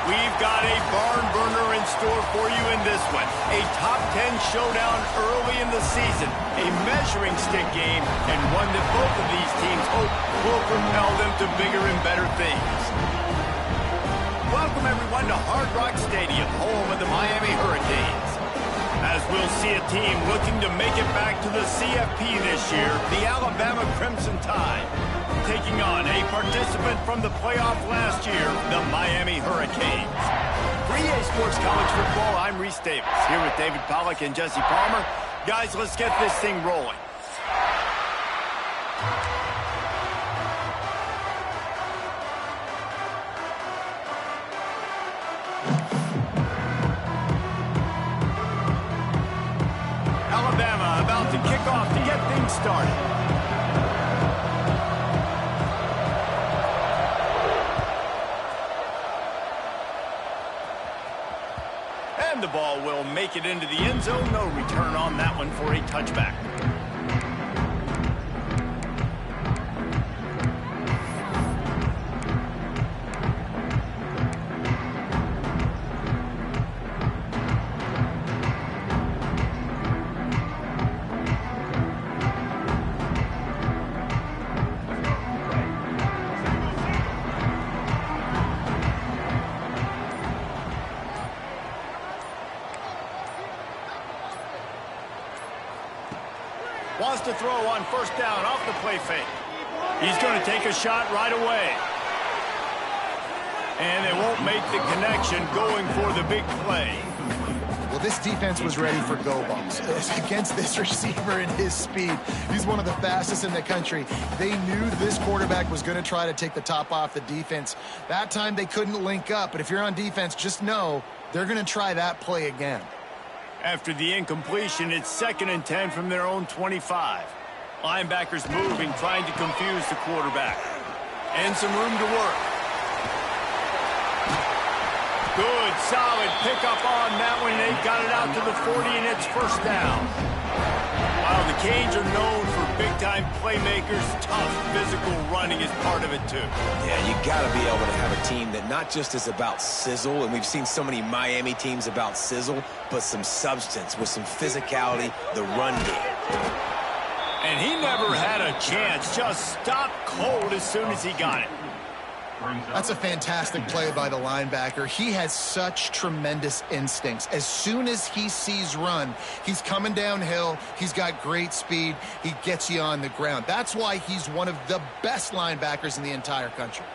We've got a barn burner in store for you in this one. A top 10 showdown early in the season. A measuring stick game, and one that both of these teams hope will propel them to bigger and better things. Welcome, everyone, to Hard Rock Stadium, home of the Miami Hurricanes. As we'll see a team looking to make it back to the CFP this year, the Alabama Crimson Tide, taking on a participant from the playoff last year, the Miami Hurricanes. For EA Sports College Football, I'm Reese Davis, here with David Pollack and Jesse Palmer. Guys, let's get this thing rolling. Alabama about to kick off to get things started. And the ball will make it into the end zone. No return on that one for a touchback. Wants to throw on first down off the play fake. He's going to take a shot right away. And they won't make the connection going for the big play. Well, this defense was ready for go balls. Against this receiver and his speed, he's one of the fastest in the country. They knew this quarterback was going to try to take the top off the defense. That time they couldn't link up, but if you're on defense, just know they're going to try that play again. After the incompletion, it's 2nd and 10 from their own 25. Linebackers moving, trying to confuse the quarterback. And some room to work. Good, solid pickup on that one. They got it out to the 40, and it's first down. While the Canes are known for big-time playmakers, tough physical running is part of it, too. Yeah, you got to be able to have a team that not just is about sizzle, and we've seen so many Miami teams about sizzle, but some substance with some physicality, the run game. And he never had a chance, just stopped cold as soon as he got it. That's a fantastic play by the linebacker. He has such tremendous instincts. As soon as he sees run, he's coming downhill. He's got great speed. He gets you on the ground. That's why he's one of the best linebackers in the entire country.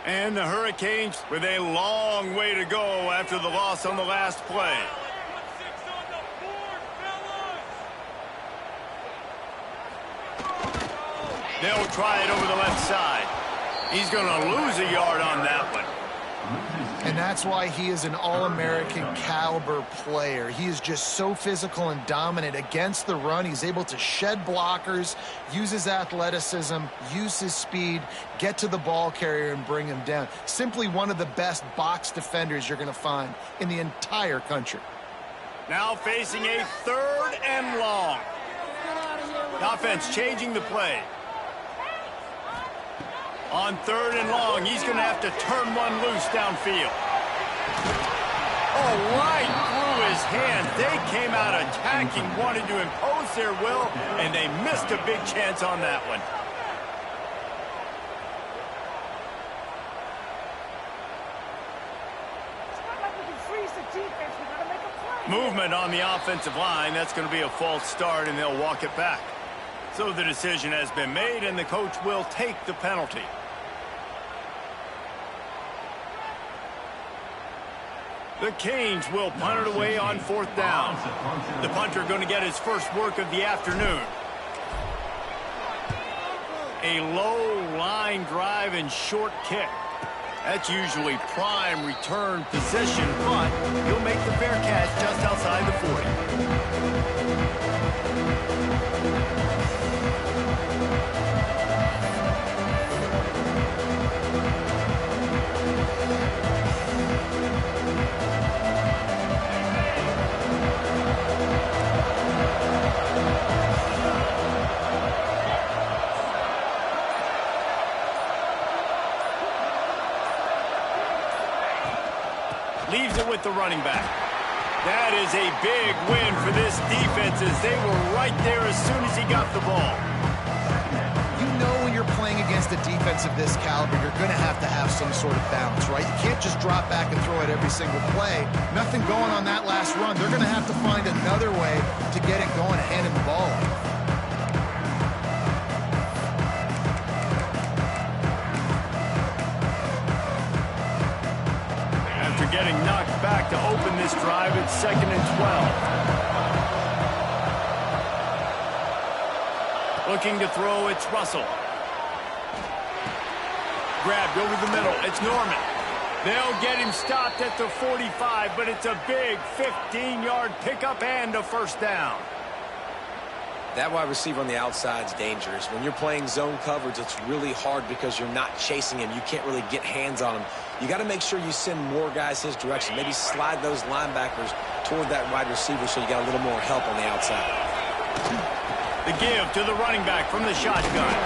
And the Hurricanes with a long way to go after the loss on the last play. They'll try it over the left side. He's going to lose a yard on that one. And that's why he is an All-American caliber player. He is just so physical and dominant against the run. He's able to shed blockers, use his athleticism, use his speed, get to the ball carrier and bring him down. Simply one of the best box defenders you're going to find in the entire country. Now facing a 3rd and long. The offense changing the play. On 3rd and long, he's going to have to turn one loose downfield. Oh, right through his hands. They came out attacking, wanted to impose their will, and they missed a big chance on that one. Movement on the offensive line. That's going to be a false start, and they'll walk it back. So the decision has been made, and the coach will take the penalty. The Canes will punt it away on 4th down. The punter going to get his first work of the afternoon. A low line drive and short kick. That's usually prime return position, but he'll make the fair catch just outside the 40. Leaves it with the running back. That is a big win for this defense as they were right there as soon as he got the ball. You know when you're playing against a defense of this caliber, you're going to have some sort of balance, right? You can't just drop back and throw it every single play. Nothing going on that last run. They're going to have to find another way to get it going and hand him the ball off. Getting knocked back to open this drive at 2nd and 12. Looking to throw, it's Russell. Grabbed over the middle, it's Norman. They'll get him stopped at the 45, but it's a big 15-yard pickup and a first down. That wide receiver on the outside is dangerous. When you're playing zone coverage, it's really hard because you're not chasing him. You can't really get hands on him. You got to make sure you send more guys his direction. Maybe slide those linebackers toward that wide receiver so you got a little more help on the outside. The give to the running back from the shotgun.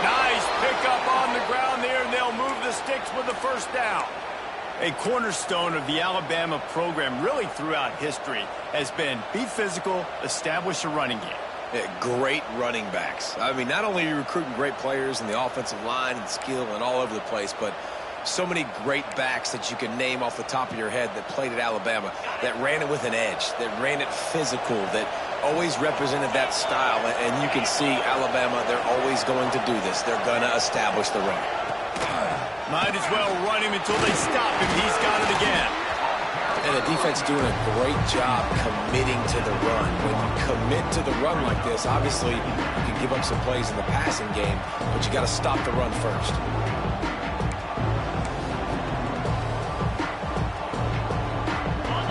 Nice pickup on the ground there, and they'll move the sticks with the first down. A cornerstone of the Alabama program really throughout history has been be physical, establish a running game. Yeah, great running backs. I mean, not only are you recruiting great players in the offensive line and skill and all over the place, but so many great backs that you can name off the top of your head that played at Alabama, that ran it with an edge, that ran it physical, that always represented that style. And you can see Alabama, they're always going to do this. They're going to establish the run. Might as well run him until they stop him. He's got it again. And the defense doing a great job committing to the run. When you commit to the run like this, obviously you can give up some plays in the passing game, but you got to stop the run first.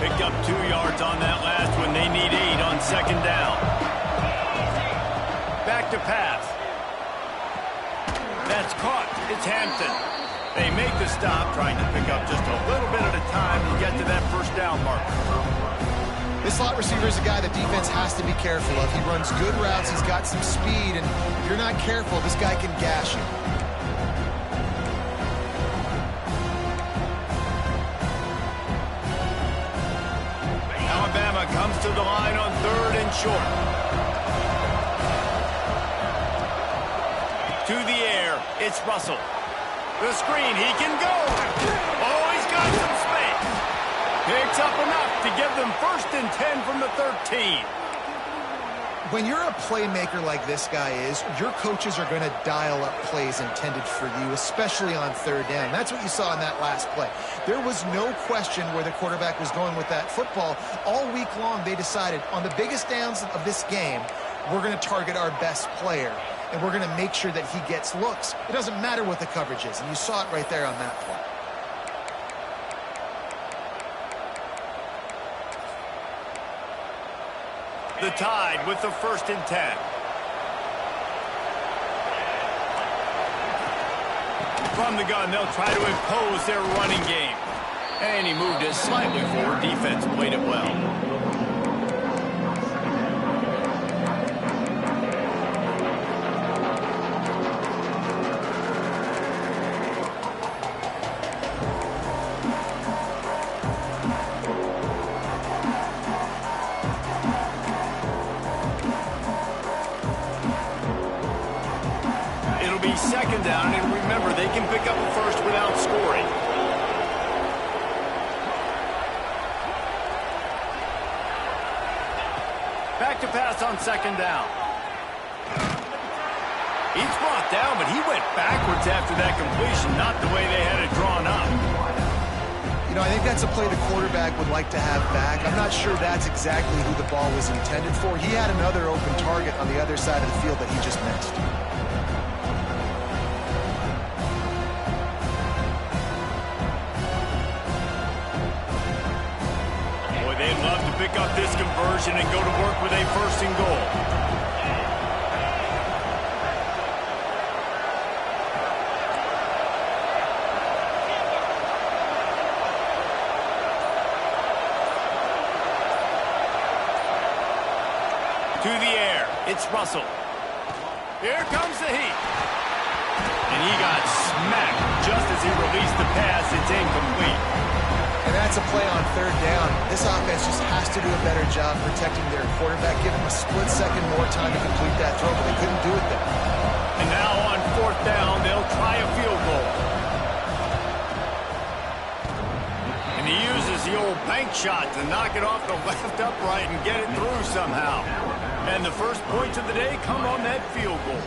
Picked up 2 yards on that last one. They need 8 on 2nd down. Back to pass. That's caught. It's Hampton. They make the stop, trying to pick up just a little bit at a time to get to that first down mark. This slot receiver is a guy the defense has to be careful of. He runs good routes, he's got some speed, and if you're not careful, this guy can gash you. Alabama comes to the line on 3rd and short. To the air, it's Russell. The screen, he can go. Oh, he's got some space. Picks up enough to give them 1st and 10 from the 13. When you're a playmaker like this guy is, your coaches are going to dial up plays intended for you, especially on 3rd down. That's what you saw in that last play. There was no question where the quarterback was going with that football. All week long, they decided on the biggest downs of this game, we're going to target our best player, and we're going to make sure that he gets looks. It doesn't matter what the coverage is, and you saw it right there on that play. The Tide with the 1st and 10. From the gun, they'll try to impose their running game. And he moved it slightly forward. Defense played it well. It'll be 2nd down, and remember, they can pick up a first without scoring. Back to pass on 2nd down. He's brought down, but he went backwards after that completion, not the way they had it drawn up. You know, I think that's a play the quarterback would like to have back. I'm not sure that's exactly who the ball was intended for. He had another open target on the other side of the field that he just missed. pick up this conversion and go to work with a first and goal. To the air, it's Russell. Here comes the heat. And he got smacked just as he released the pass. It's incomplete. And that's a play on third down. This offense just has to do a better job protecting their quarterback. Give him a split second more time to complete that throw, but they couldn't do it there. And now on fourth down, they'll try a field goal. And he uses the old bank shot to knock it off the left upright and get it through somehow. And the first points of the day come on that field goal.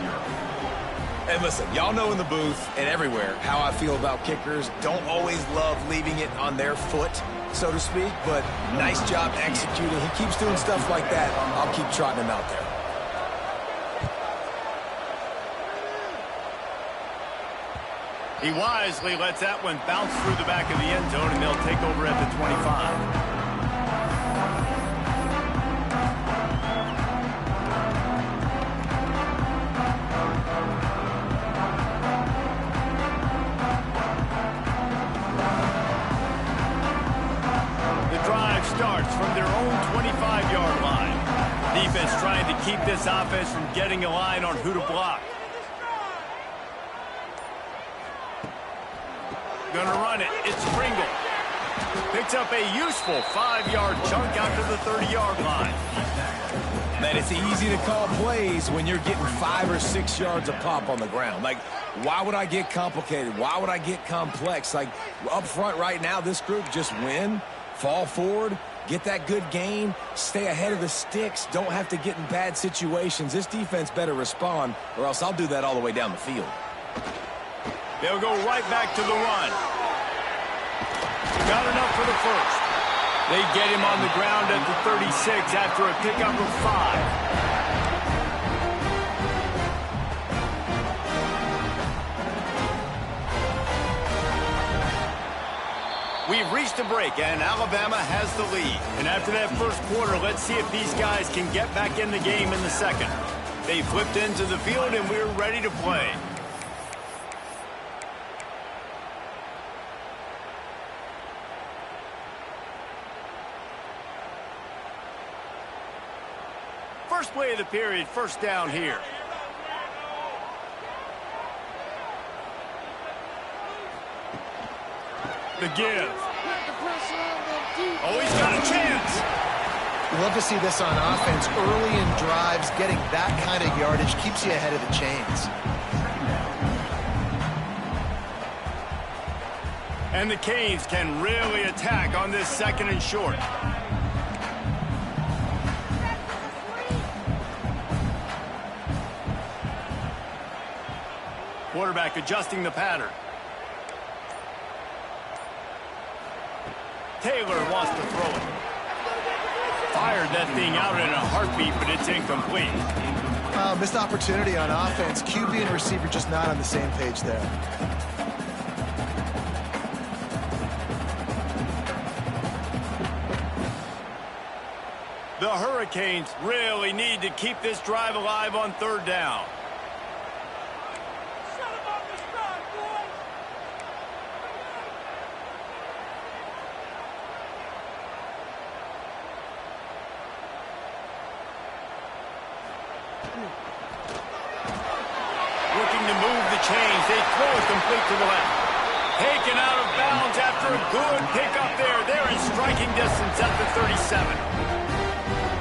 And listen, y'all know in the booth and everywhere how I feel about kickers. Don't always love leaving it on their foot, so to speak, but nice job executing. He keeps doing stuff like that. I'll keep trotting him out there. He wisely lets that one bounce through the back of the end zone, and they'll take over at the 25. Starts from their own 25-yard line. Defense trying to keep this offense from getting a line on who to block. Gonna run it. It's Pringle. Picks up a useful 5-yard chunk out to the 30-yard line. Man, it's easy to call plays when you're getting 5 or 6 yards a pop on the ground. Like, why would I get complicated? Why would I get complex? Like, up front right now, this group just win. Fall forward, get that good gain, stay ahead of the sticks, don't have to get in bad situations. This defense better respond, or else I'll do that all the way down the field. They'll go right back to the run. Got enough for the first. They get him on the ground at the 36 after a pickup of 5. We've reached a break, and Alabama has the lead. And after that first quarter, let's see if these guys can get back in the game in the second. They flipped into the field, and we're ready to play. First play of the period, first down here. The give. Oh, he's got a chance. You love to see this on offense. Early in drives, getting that kind of yardage keeps you ahead of the chains. And the Canes can really attack on this second and short. Quarterback adjusting the pattern. Taylor wants to throw it. Fired that thing out in a heartbeat, but it's incomplete. Missed opportunity on offense. QB and receiver just not on the same page there. The Hurricanes really need to keep this drive alive on third down. Looking to move the chains. They throw it complete to the left. Taken out of bounds after a good pickup there. They're in striking distance at the 37.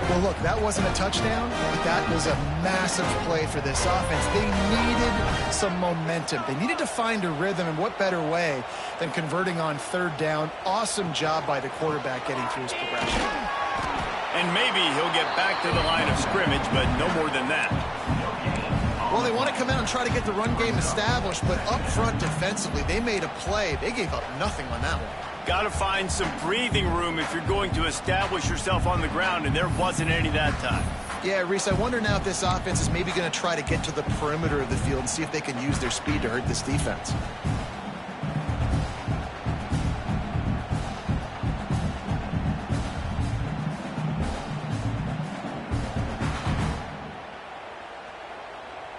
Well, look, that wasn't a touchdown, but that was a massive play for this offense. They needed some momentum. They needed to find a rhythm, and what better way than converting on third down. Awesome job by the quarterback getting through his progression. And maybe he'll get back to the line of scrimmage, but no more than that. Well, they want to come out and try to get the run game established, but up front defensively, they made a play. They gave up nothing on that one. Got to find some breathing room if you're going to establish yourself on the ground, and there wasn't any that time. Yeah, Reese, I wonder now if this offense is maybe going to try to get to the perimeter of the field and see if they can use their speed to hurt this defense.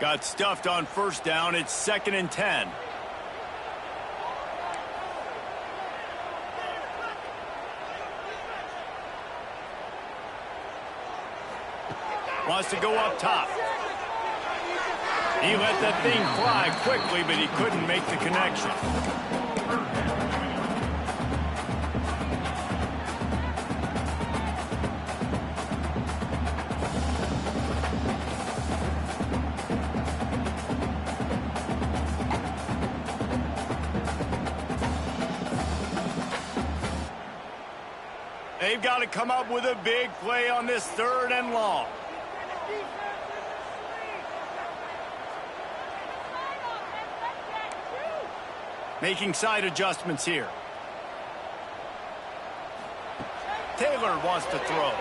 Got stuffed on first down. It's 2nd and 10. Wants to go up top. He let that thing fly quickly, but he couldn't make the connection. They've got to come up with a big play on this 3rd and long. Making side adjustments here. Taylor wants to throw.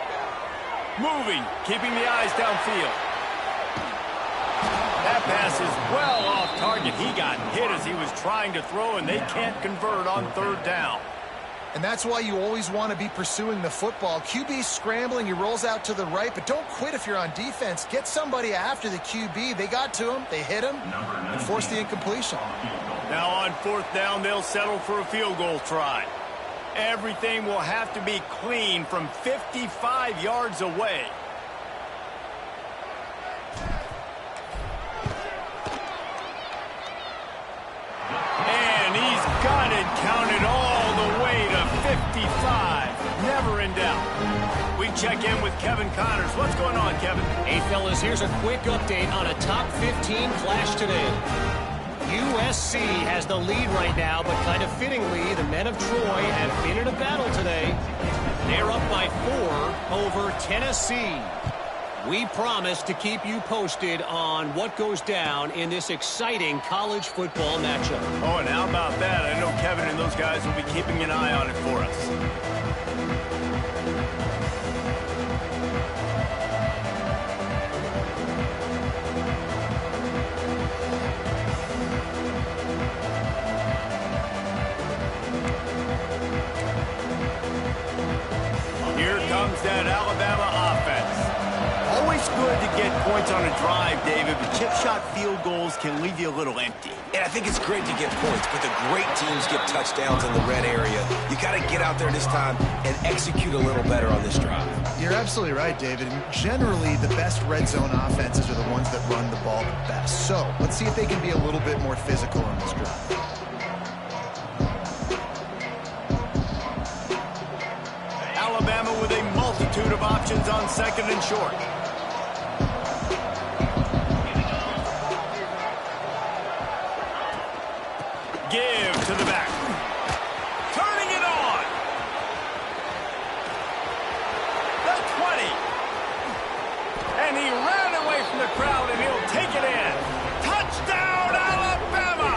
Moving, keeping the eyes downfield. That pass is well off target. He got hit as he was trying to throw, and they can't convert on 3rd down. And that's why you always want to be pursuing the football. QB's scrambling, he rolls out to the right, but don't quit if you're on defense. Get somebody after the QB. They got to him, they hit him, and forced the incompletion. Now on 4th down, they'll settle for a field goal try. Everything will have to be clean from 55 yards away. And he's got it counted all the way to 55. Never in doubt. We check in with Kevin Connors. What's going on, Kevin? Hey, fellas, here's a quick update on a top 15 clash today. USC has the lead right now, but kind of fittingly, the men of Troy have been in a battle today. They're up by 4 over Tennessee. We promise to keep you posted on what goes down in this exciting college football matchup. Oh, and how about that? I know Kevin and those guys will be keeping an eye on it for us. That Alabama offense. Always good to get points on a drive, David, but chip shot field goals can leave you a little empty. And I think it's great to get points, but the great teams get touchdowns in the red area. You got to get out there this time and execute a little better on this drive. You're absolutely right, David. And generally, the best red zone offenses are the ones that run the ball the best. So let's see if they can be a little bit more physical on this drive. Alabama with a multitude of options on 2nd and short. Give to the back. Turning it on. The 20. And he ran away from the crowd, and he'll take it in. Touchdown, Alabama!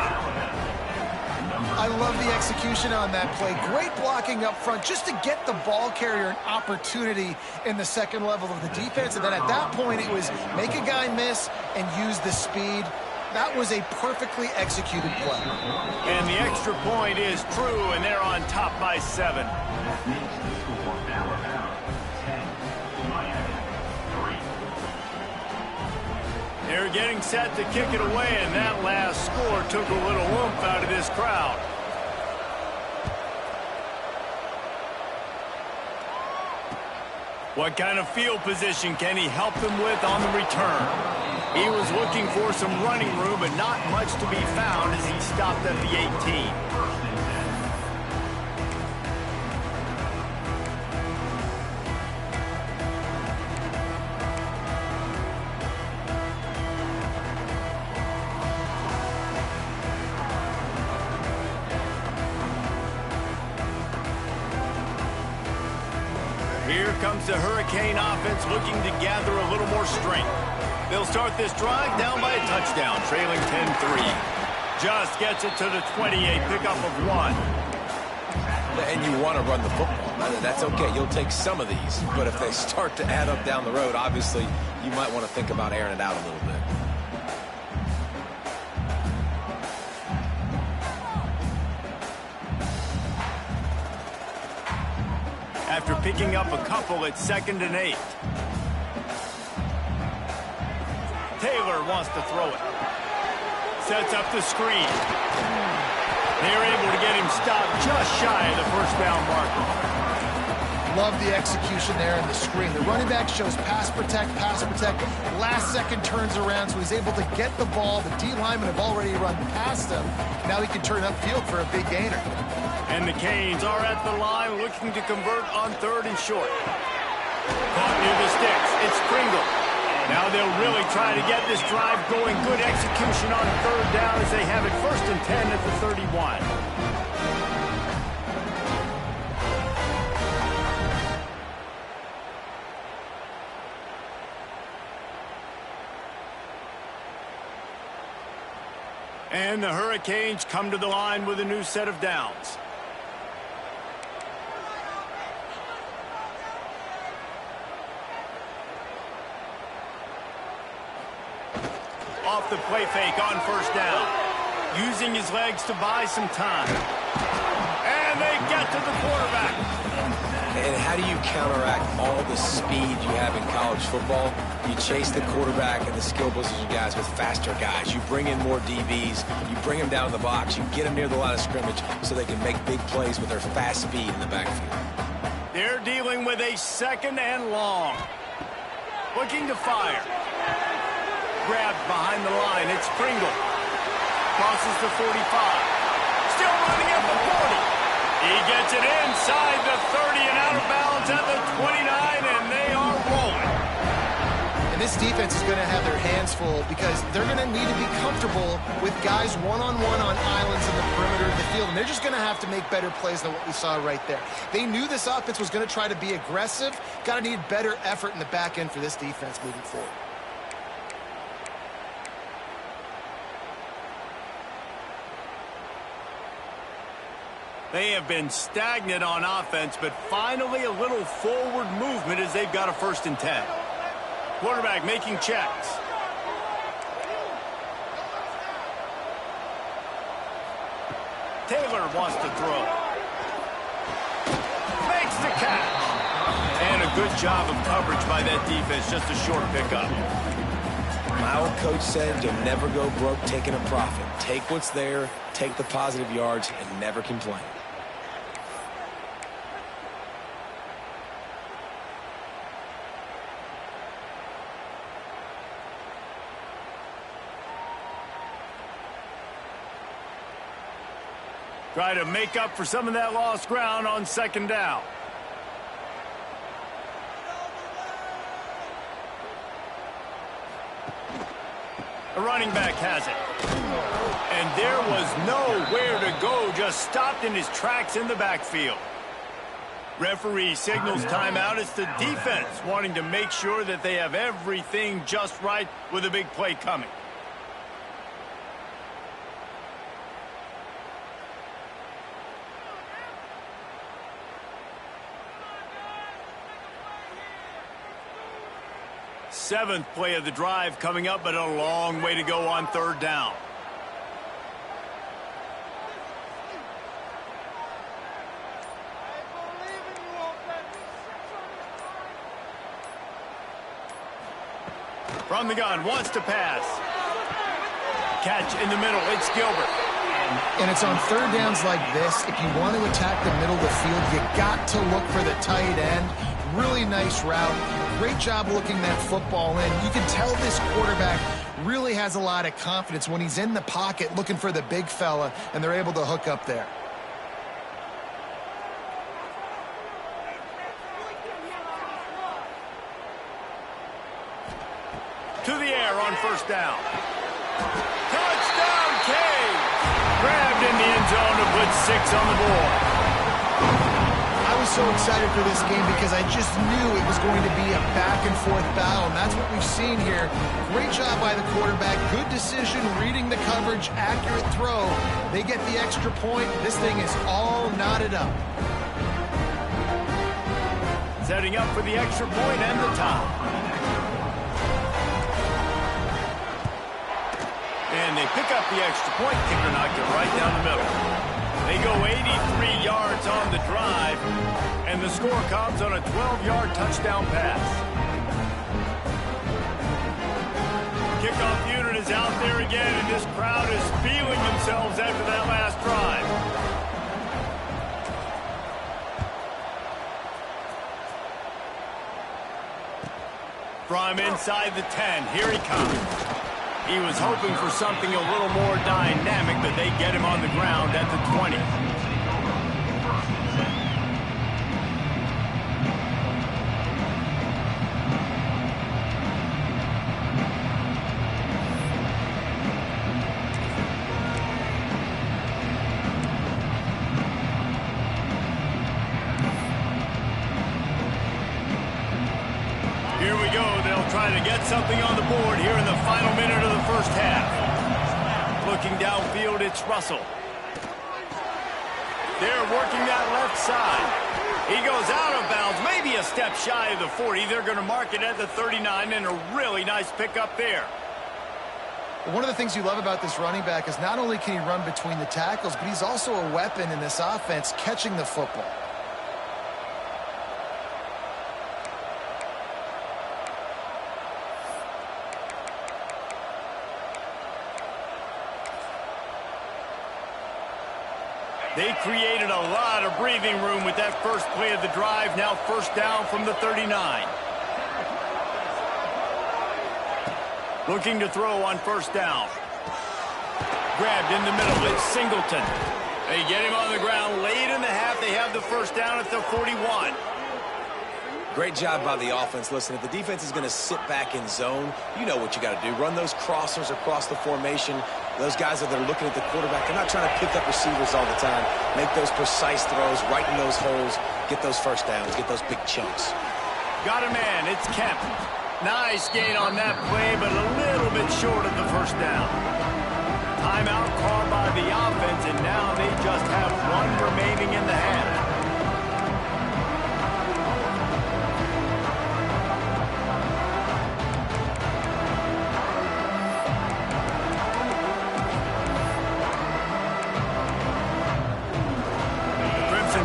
I love the execution on that play. Great blocking up front just to get the ball carrier an opportunity in the second level of the defense. And then at that point, it was make a guy miss and use the speed. That was a perfectly executed play. And the extra point is true, and they're on top by 7. They're getting set to kick it away, and that last score took a little oomph out of this crowd. What kind of field position can he help them with on the return? He was looking for some running room, but not much to be found as he stopped at the 18. Here comes the Hurricane offense looking to gather a little more strength. They'll start this drive down by a touchdown, trailing 10-3. Just gets it to the 28, pickup of 1. And you want to run the football. That's okay. You'll take some of these. But if they start to add up down the road, obviously, you might want to think about airing it out a little bit. After picking up a couple, it's 2nd and 8. Taylor wants to throw it. Sets up the screen. They're able to get him stopped just shy of the first down marker. Love the execution there in the screen. The running back shows pass protect, last second turns around, so he's able to get the ball. The D linemen have already run past him. Now he can turn upfield for a big gainer. And the Canes are at the line looking to convert on 3rd and short. Caught near the sticks. It's Pringle. Now they'll really try to get this drive going. Good execution on 3rd down as they have it 1st and 10 at the 31. And the Hurricanes come to the line with a new set of downs. Off the play fake on 1st down. Using his legs to buy some time. And they get to the quarterback. And how do you counteract all the speed you have in college football? You chase the quarterback and the skill position guys with faster guys. You bring in more DBs. You bring them down to the box. You get them near the line of scrimmage so they can make big plays with their fast speed in the backfield. They're dealing with a 2nd and long. Looking to fire. Grabbed behind the line. It's Pringle. Crosses the 45. Still running at the 40. He gets it inside the 30 and out of bounds at the 29, and they are rolling. And this defense is going to have their hands full because they're going to need to be comfortable with guys one-on-one on islands in the perimeter of the field. And they're just going to have to make better plays than what we saw right there. They knew this offense was going to try to be aggressive. Got to need better effort in the back end for this defense moving forward. They have been stagnant on offense, but finally a little forward movement as they've got a 1st and 10. Quarterback making checks. Taylor wants to throw. Makes the catch. And a good job of coverage by that defense, just a short pickup. My old coach said you'll never go broke taking a profit. Take what's there, take the positive yards, and never complain. Try to make up for some of that lost ground on 2nd down. The running back has it. And there was nowhere to go, just stopped in his tracks in the backfield. Referee signals timeout. It's the defense wanting to make sure that they have everything just right with a big play coming. Seventh play of the drive coming up, but a long way to go on 3rd down. From the gun, wants to pass. Catch in the middle, it's Gilbert. And it's on 3rd downs like this. If you want to attack the middle of the field, you got to look for the tight end. Really nice route. Great job looking that football in. You can tell this quarterback really has a lot of confidence when he's in the pocket looking for the big fella, and they're able to hook up there. To the air on 1st down. Touchdown, Canes! Grabbed in the end zone to put 6 on the board. I was so excited for this game because I just knew it was going to be a back-and-forth battle, and that's what we've seen here. Great job by the quarterback. Good decision, reading the coverage, accurate throw. They get the extra point. This thing is all knotted up. Setting up for the extra point and the tie. And they pick up the extra point. Kicker knocked it right down the middle. They go 83 yards on the drive, and the score comes on a 12-yard touchdown pass. Kicker is out there again, and this crowd is feeling themselves after that last drive. From inside the 10, here he comes. He was hoping for something a little more dynamic, but they get him on the ground at the 20. Here we go. They'll try to get something on the board here in the final minute of the first half. Looking downfield, it's Russell. They're working that left side. He goes out of bounds, maybe a step shy of the 40. They're going to mark it at the 39, and a really nice pickup there. One of the things you love about this running back is not only can he run between the tackles, but he's also a weapon in this offense catching the football. They created a lot of breathing room with that first play of the drive. Now first down from the 39. Looking to throw on first down. Grabbed in the middle. It's Singleton. They get him on the ground late in the half. They have the first down at the 41. Great job by the offense. Listen, if the defense is going to sit back in zone, you know what you got to do. Run those crossers across the formation. Those guys that are looking at the quarterback, they're not trying to pick up receivers all the time. Make those precise throws, right in those holes, get those first downs, get those big chunks. Got a man. It's Kemp. Nice gain on that play, but a little bit short of the first down. Timeout called by the offense, and now they just have one remaining in the half.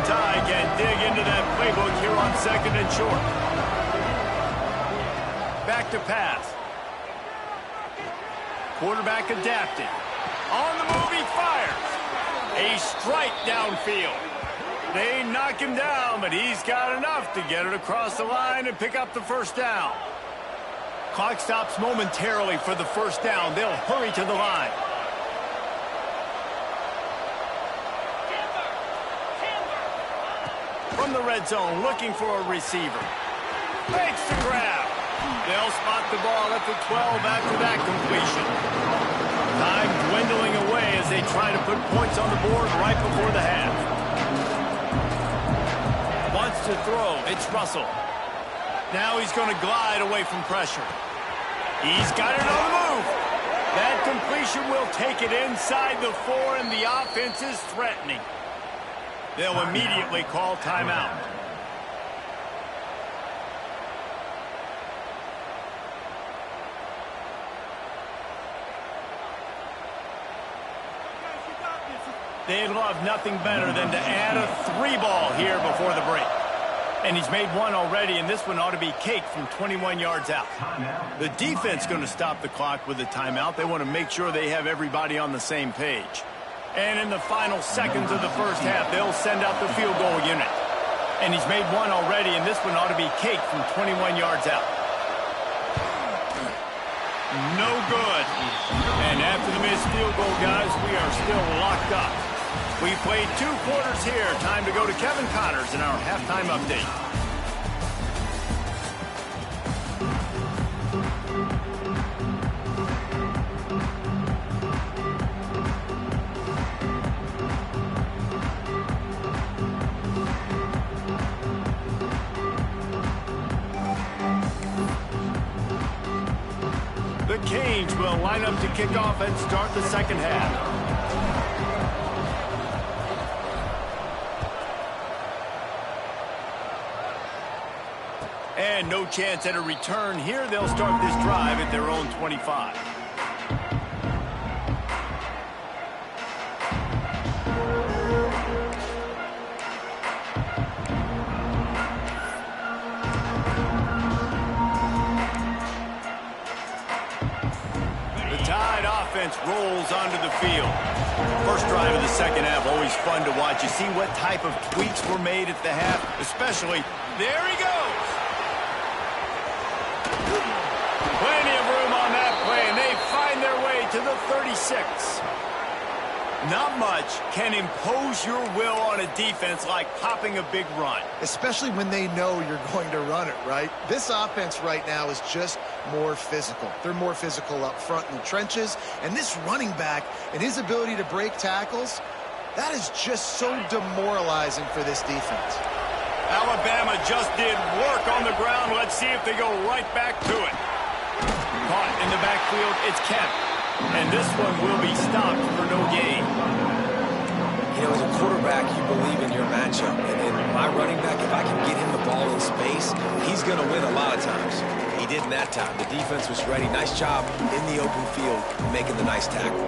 Tide can dig into that playbook here on second and short. Back to pass. Quarterback adapted. On the move, he fires. A strike downfield. They knock him down, but he's got enough to get it across the line and pick up the first down. Clock stops momentarily for the first down. They'll hurry to the line. From the red zone, looking for a receiver. Makes the grab. They'll spot the ball at the 12 after that completion. Time dwindling away as they try to put points on the board right before the half. Wants to throw. It's Russell. Now he's going to glide away from pressure. He's got it on the move. That completion will take it inside the 4, and the offense is threatening. They'll immediately call timeout. They'd love nothing better than to add a 3-ball here before the break. And he's made one already, and this one ought to be cake from 21 yards out. The defense going to stop the clock with a timeout. They want to make sure they have everybody on the same page. And in the final seconds of the first half, they'll send out the field goal unit. And he's made one already, and this one ought to be cake from 21 yards out. No good. And after the missed field goal, guys, we are still locked up. We played 2 quarters here. Time to go to Kevin Connors in our halftime update. The Canes will line up to kick off and start the second half. And no chance at a return here. They'll start this drive at their own 25. The Tide rolls onto the field. First drive of the second half, always fun to watch. You see what type of tweaks were made at the half, especially, there he goes. Plenty of room on that play, and they find their way to the 36. Not much can impose your will on a defense like popping a big run. Especially when they know you're going to run it, right? This offense right now is just more physical. They're more physical up front in the trenches. And this running back and his ability to break tackles, that is just so demoralizing for this defense. Alabama just did work on the ground. Let's see if they go right back to it. Caught in the backfield, it's Kemp. And this one will be stopped for no gain. You know, as a quarterback, you believe in your matchup. And my running back, if I can get him the ball in space, he's going to win a lot of times. He didn't that time. The defense was ready. Nice job in the open field making the nice tackle.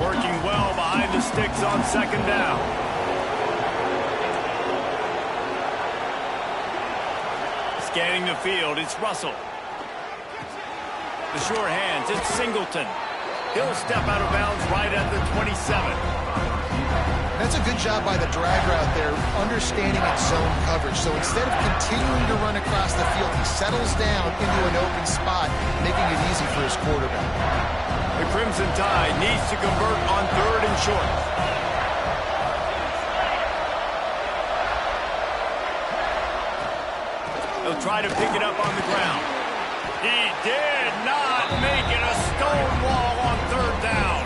Working well behind the sticks on second down. Scanning the field, it's Russell. The short hands, it's Singleton. He'll step out of bounds right at the 27. That's a good job by the drag route there, understanding its zone coverage. So instead of continuing to run across the field, he settles down into an open spot, making it easy for his quarterback. The Crimson Tide needs to convert on third and short. He'll try to pick it up on the ground. He did not make it a stone wall on third down.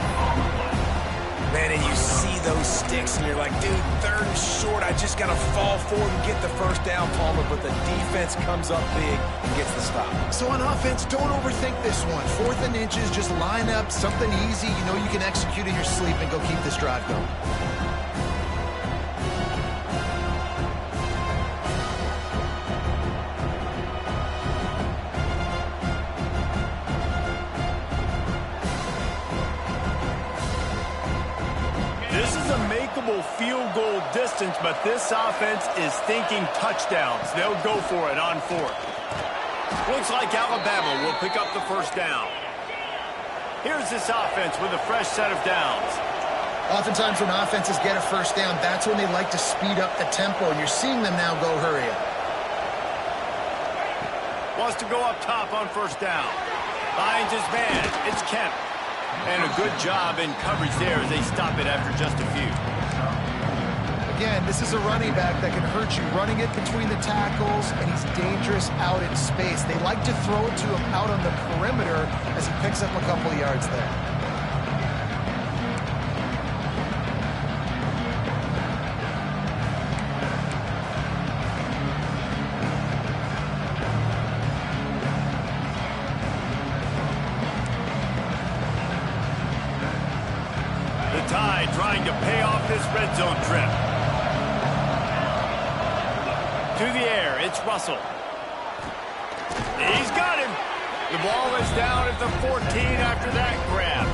Man, and you see those sticks, and you're like, dude, third and short. I just got to fall forward and get the first down, Palmer. But the defense comes up big and gets the stop. So on offense, don't overthink this one. 4th and inches, just line up something easy. You know you can execute in your sleep and go keep this drive going. Field goal distance, but this offense is thinking touchdowns. They'll go for it on fourth. Looks like Alabama will pick up the first down. Here's this offense with a fresh set of downs. Oftentimes when offenses get a first down, that's when they like to speed up the tempo, and you're seeing them now go hurry up. Wants to go up top on first down. Finds his man. It's Kemp. And a good job in coverage there as they stop it after just a few. Again, this is a running back that can hurt you, running it between the tackles, and he's dangerous out in space. They like to throw it to him out on the perimeter as he picks up a couple yards there. The Tide trying to pay off this red zone trip. To the air, it's Russell. He's got him. The ball is down at the 14 after that grab.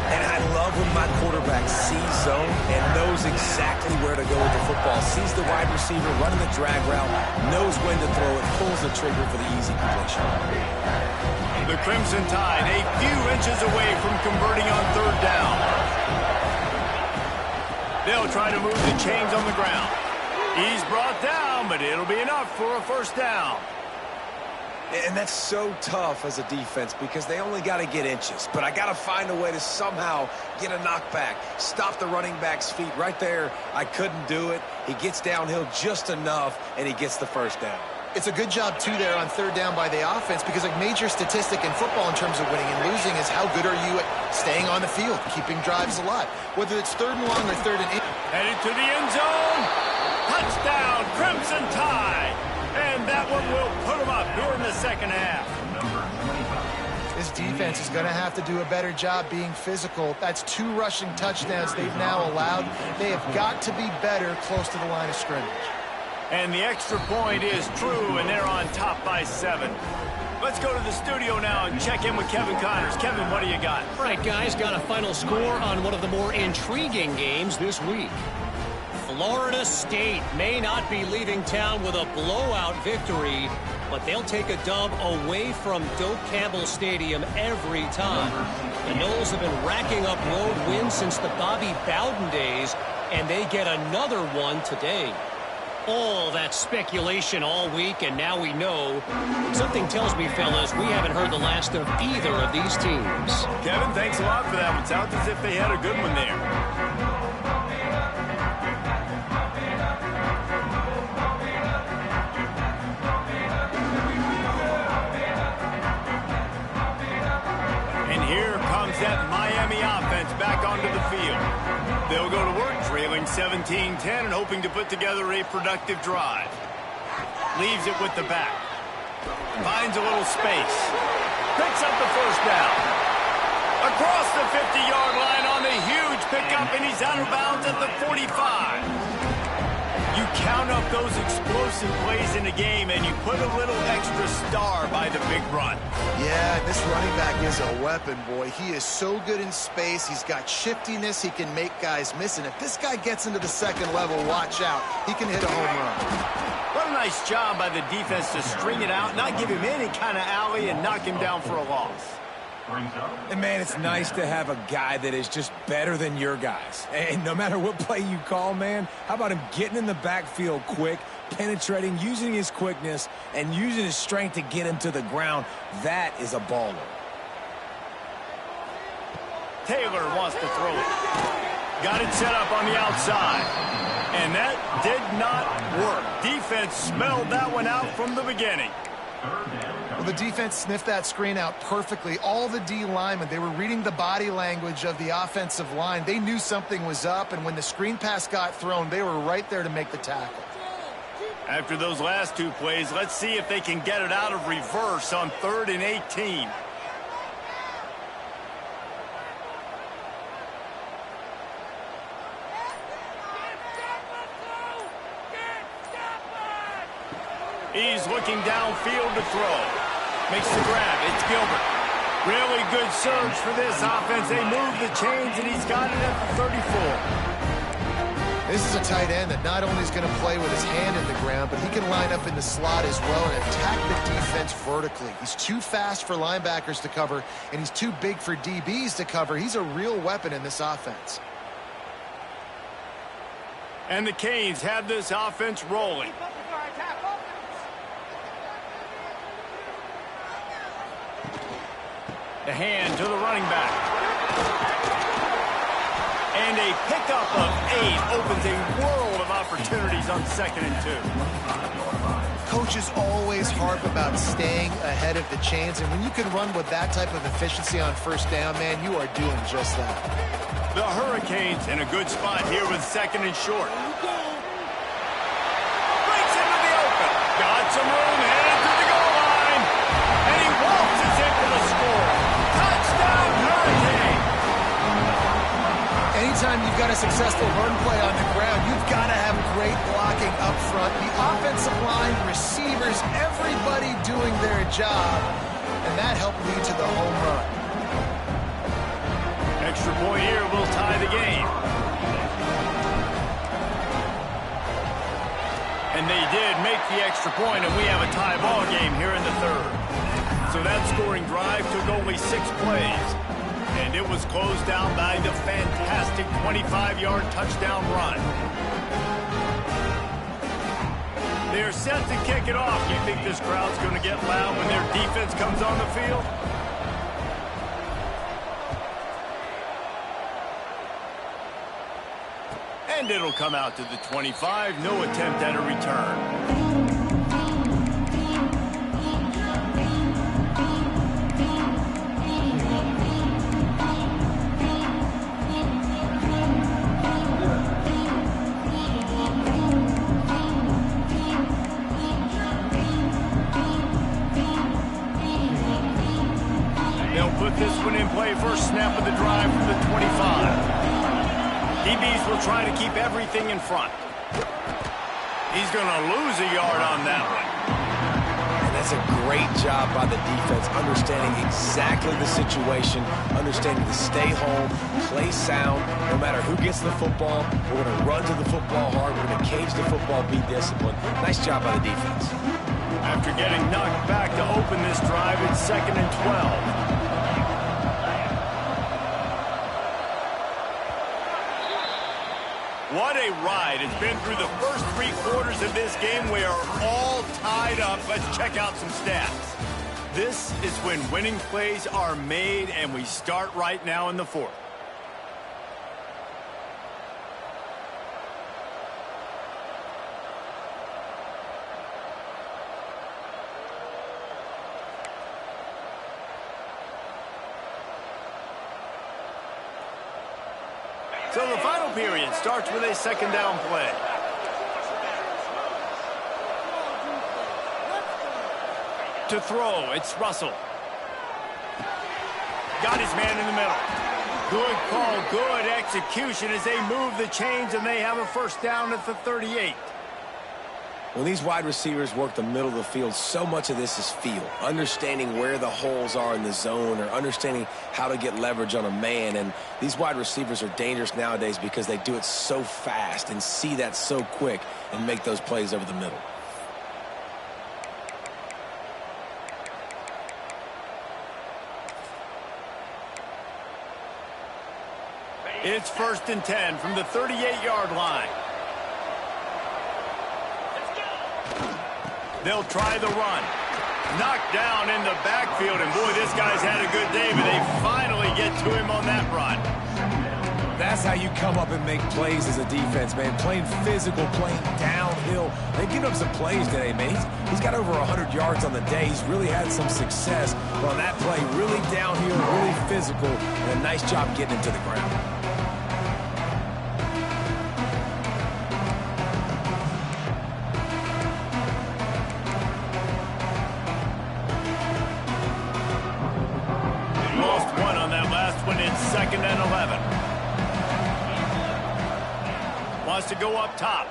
And I love when my quarterback sees zone and knows exactly where to go with the football. Sees the wide receiver running the drag route, knows when to throw it, pulls the trigger for the easy completion. The Crimson Tide a few inches away from converting on third down. They'll try to move the chains on the ground. He's brought down, but it'll be enough for a first down. And that's so tough as a defense because they only got to get inches. But I got to find a way to somehow get a knockback, stop the running back's feet right there. I couldn't do it. He gets downhill just enough, and he gets the first down. It's a good job, too, there on third down by the offense because a major statistic in football in terms of winning and losing is how good are you at staying on the field, keeping drives alive. Whether it's third and long or third and 8. Headed to the end zone. Touchdown, Crimson Tide. And that one will put them up here in the second half. This defense is going to have to do a better job being physical. That's 2 rushing touchdowns they've now allowed. They have got to be better close to the line of scrimmage. And the extra point is true, and they're on top by 7. Let's go to the studio now and check in with Kevin Connors. Kevin, what do you got? All right, guys, got a final score on one of the more intriguing games this week. Florida State may not be leaving town with a blowout victory, but they'll take a dub away from Doak Campbell Stadium every time. The Noles have been racking up road wins since the Bobby Bowden days, and they get another one today. All that speculation all week, and now we know. Something tells me, fellas, we haven't heard the last of either of these teams. Kevin, thanks a lot for that. It sounds as if they had a good one there. That Miami offense back onto the field. They'll go to work trailing 17-10 and hoping to put together a productive drive. Leaves it with the back. Finds a little space. Picks up the first down. Across the 50-yard line on the huge pickup, and he's out of bounds at the 45. You count up those explosive plays in a game, and you put a little extra star by the big run. Yeah, this running back is a weapon, boy. He is so good in space. He's got shiftiness. He can make guys miss. And if this guy gets into the second level, watch out. He can hit a home run. What a nice job by the defense to string it out, not give him any kind of alley, and knock him down for a loss. And, man, it's nice to have a guy that is just better than your guys. And no matter what play you call, man, how about him getting in the backfield quick, penetrating, using his quickness, and using his strength to get him to the ground? That is a baller. Taylor wants to throw it. Got it set up on the outside. And that did not work. Defense smelled that one out from the beginning. Well, the defense sniffed that screen out perfectly. All the D linemen, they were reading the body language of the offensive line. They knew something was up, and when the screen pass got thrown, they were right there to make the tackle. After those last two plays, let's see if they can get it out of reverse on 3rd and 18. He's looking downfield to throw. Makes the grab. It's Gilbert. Really good surge for this offense. They move the chains, and he's got it at the 34. This is a tight end that not only is going to play with his hand in the ground, but he can line up in the slot as well and attack the defense vertically. He's too fast for linebackers to cover, and he's too big for DBs to cover. He's a real weapon in this offense. And the Canes have this offense rolling. The hand to the running back. And a pickup of 8 opens a world of opportunities on 2nd and 2. Coaches always harp about staying ahead of the chains, and when you can run with that type of efficiency on 1st down, man, you are doing just that. The Hurricanes in a good spot here with 2nd and short. Breaks into the open. Got some room, headed to the goal line. And he waltzes in for the score. Touchdown, Hurricane! Anytime you've got a successful run play on the ground, you've got to have great blocking up front. The offensive line, receivers, everybody doing their job, and that helped lead to the home run. Extra point here will tie the game. And they did make the extra point, and we have a tie ball game here in the 3rd. So that scoring drive took only 6 plays. And it was closed down by the fantastic 25-yard touchdown run. They're set to kick it off. You think this crowd's going to get loud when their defense comes on the field? And it'll come out to the 25. No attempt at a return. This one in play, first snap of the drive from the 25. DBs will try to keep everything in front. He's going to lose a yard on that one. And That's a great job by the defense, understanding exactly the situation, understanding to stay home, play sound. No matter who gets the football, we're going to run to the football hard. We're going to cage the football, be disciplined. Nice job by the defense. After getting knocked back to open this drive, it's 2nd and 12. What a ride. It's been through the first 3 quarters of this game. We are all tied up. Let's check out some stats. This is when winning plays are made, and we start right now in the 4th. So the final period starts with a 2nd down play. To throw, it's Russell. Got his man in the middle. Good call, good execution as they move the chains, and they have a 1st down at the 38. When these wide receivers work the middle of the field, so much of this is feel. Understanding where the holes are in the zone or understanding how to get leverage on a man. And these wide receivers are dangerous nowadays because they do it so fast and see that so quick and make those plays over the middle. It's 1st and 10 from the 38-yard line. They'll try the run. Knocked down in the backfield, and boy, this guy's had a good day, but they finally get to him on that run. That's how you come up and make plays as a defense, man. Playing physical, playing downhill. They've given up some plays today, man. He's got over 100 yards on the day. He's really had some success. But on that play, really downhill, really physical, and a nice job getting him to the ground. It's 2nd and 11. Wants to go up top.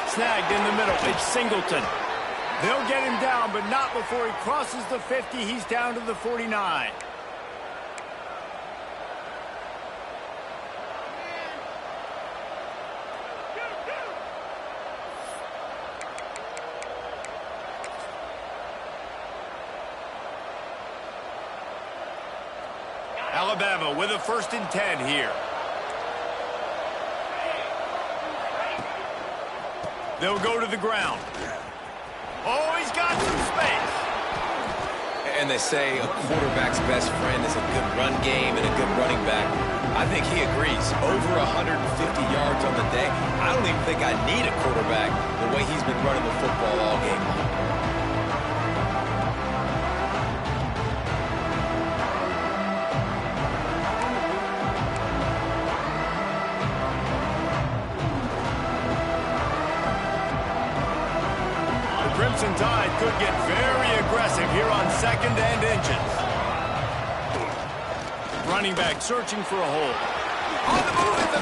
Snagged in the middle. It's Singleton. They'll get him down, but not before he crosses the 50. He's down to the 49. Alabama with a 1st and 10 here. They'll go to the ground. Oh, he's got some space. And they say a quarterback's best friend is a good run game and a good running back. I think he agrees. Over 150 yards on the day. I don't even think I need a quarterback the way he's been running the football all game long. Crimson Tide could get very aggressive here on 2nd and inches. Running back searching for a hole. On the move at the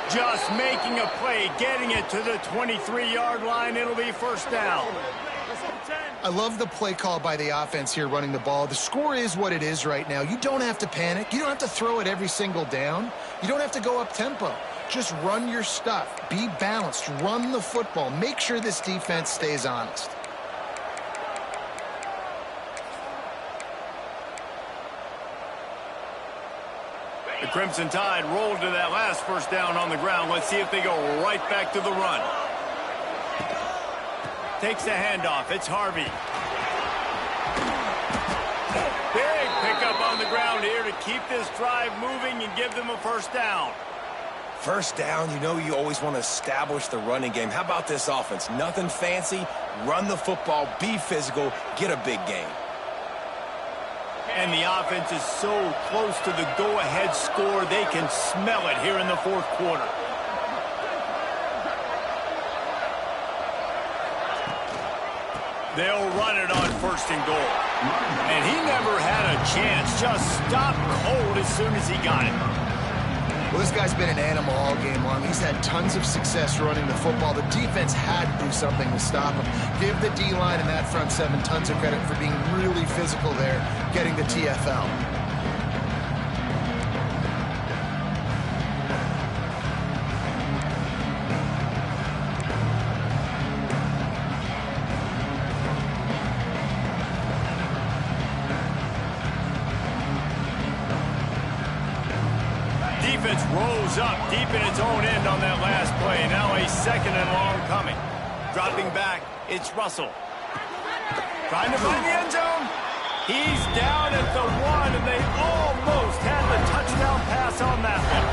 30. Just making a play, getting it to the 23-yard line. It'll be 1st down. I love the play call by the offense here running the ball. The score is what it is right now. You don't have to panic. You don't have to throw it every single down. You don't have to go up tempo. Just run your stuff. Be balanced. Run the football. Make sure this defense stays honest. The Crimson Tide rolled to that last 1st down on the ground. Let's see if they go right back to the run. Takes the handoff. It's Harvey. Big pickup on the ground here to keep this drive moving and give them a 1st down. 1st down, you know you always want to establish the running game. How about this offense? Nothing fancy. Run the football, be physical, get a big gain. And the offense is so close to the go-ahead score, they can smell it here in the 4th quarter. They'll run it on 1st and goal. And he never had a chance. Just stopped cold as soon as he got it. Well, this guy's been an animal all game long. He's had tons of success running the football. The defense had to do something to stop him. Give the D-line and that front seven tons of credit for being really physical there, getting the TFL. Defense rolls up deep in its own end on that last play. Now a second and long coming. Dropping back, it's Russell. Trying to find the end zone. He's down at the 1, and they almost had the touchdown pass on that one.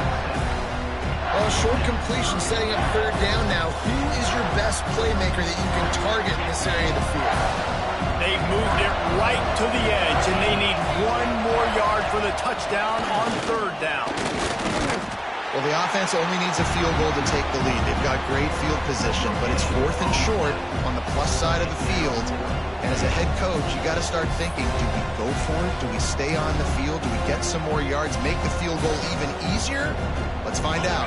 Well, short completion setting up third down now. Who is your best playmaker that you can target in this area of the field? They've moved it right to the edge, and they need 1 more yard for the touchdown on third down. Well, the offense only needs a field goal to take the lead. They've got great field position, but it's 4th and short on the plus side of the field. And as a head coach, you got to start thinking, do we go for it? Do we stay on the field? Do we get some more yards, make the field goal even easier? Let's find out.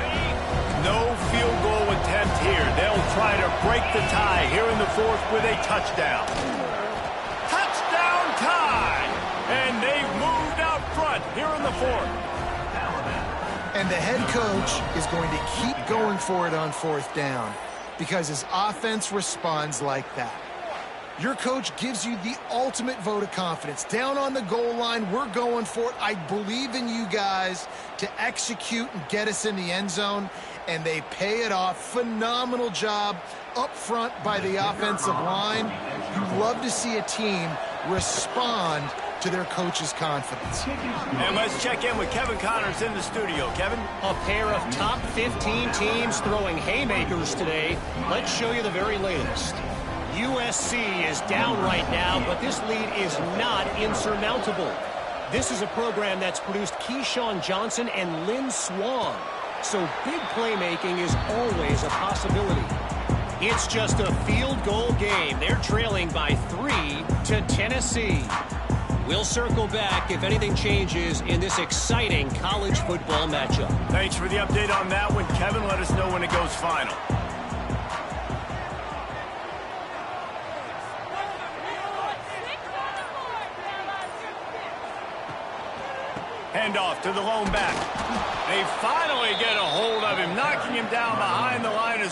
No field goal attempt here. They'll try to break the tie here in the 4th with a touchdown. Touchdown tie! And they've moved out front here in the 4th. And the head coach is going to keep going for it on 4th down because his offense responds like that. Your coach gives you the ultimate vote of confidence. Down on the goal line, we're going for it. I believe in you guys to execute and get us in the end zone, and they pay it off. Phenomenal job up front by the offensive line. You love to see a team respond to their coach's confidence. And let's check in with Kevin Connors in the studio. Kevin? A pair of top 15 teams throwing haymakers today. Let's show you the very latest. USC is down right now, but this lead is not insurmountable. This is a program that's produced Keyshawn Johnson and Lynn Swann. So big playmaking is always a possibility. It's just a field goal game. They're trailing by 3 to Tennessee. We'll circle back if anything changes in this exciting college football matchup. Thanks for the update on that one, Kevin. Let us know when it goes final. Handoff to the lone back. They finally get a hold of him, knocking him down behind the line.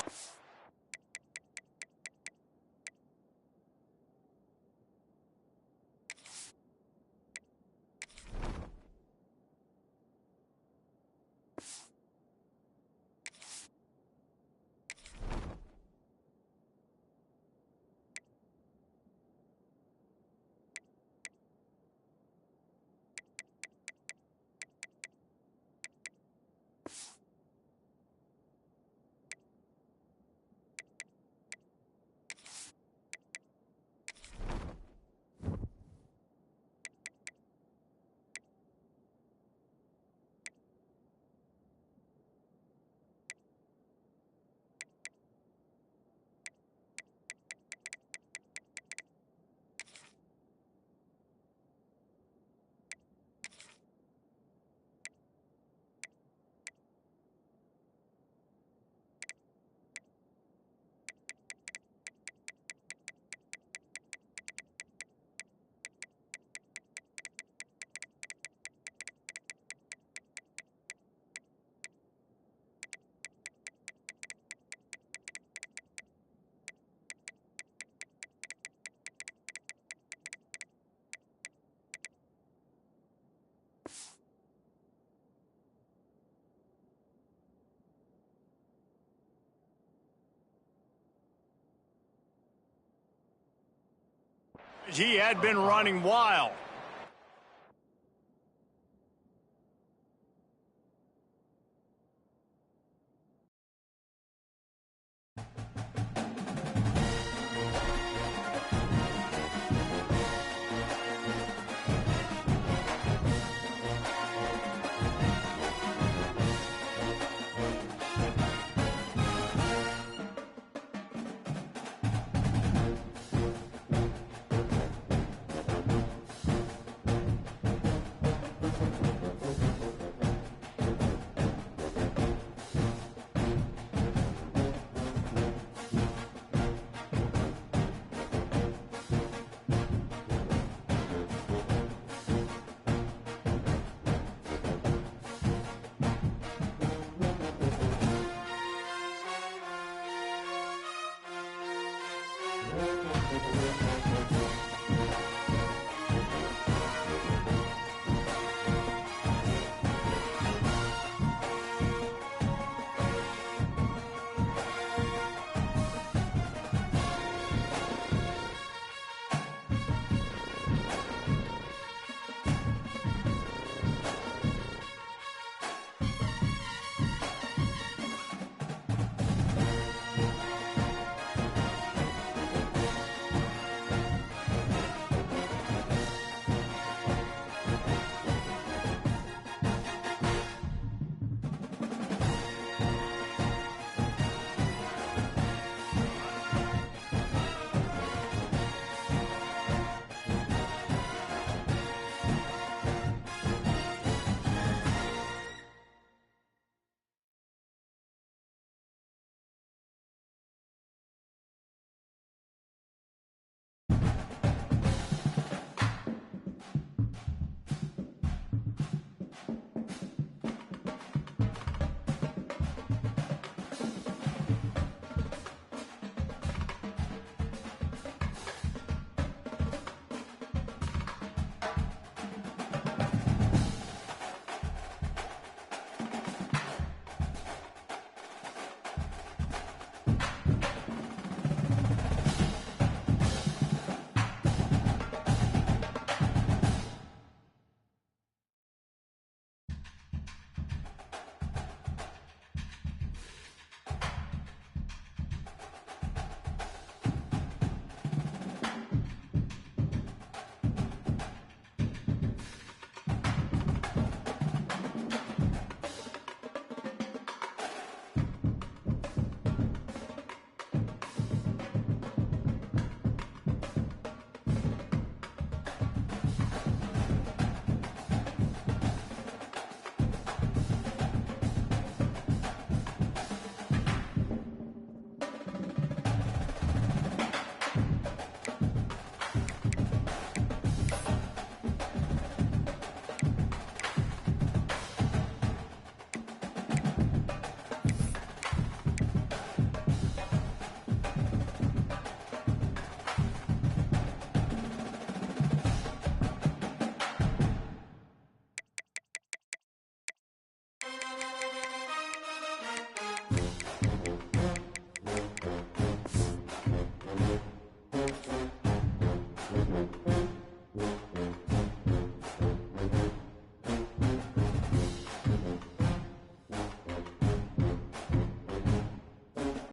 He had been running wild.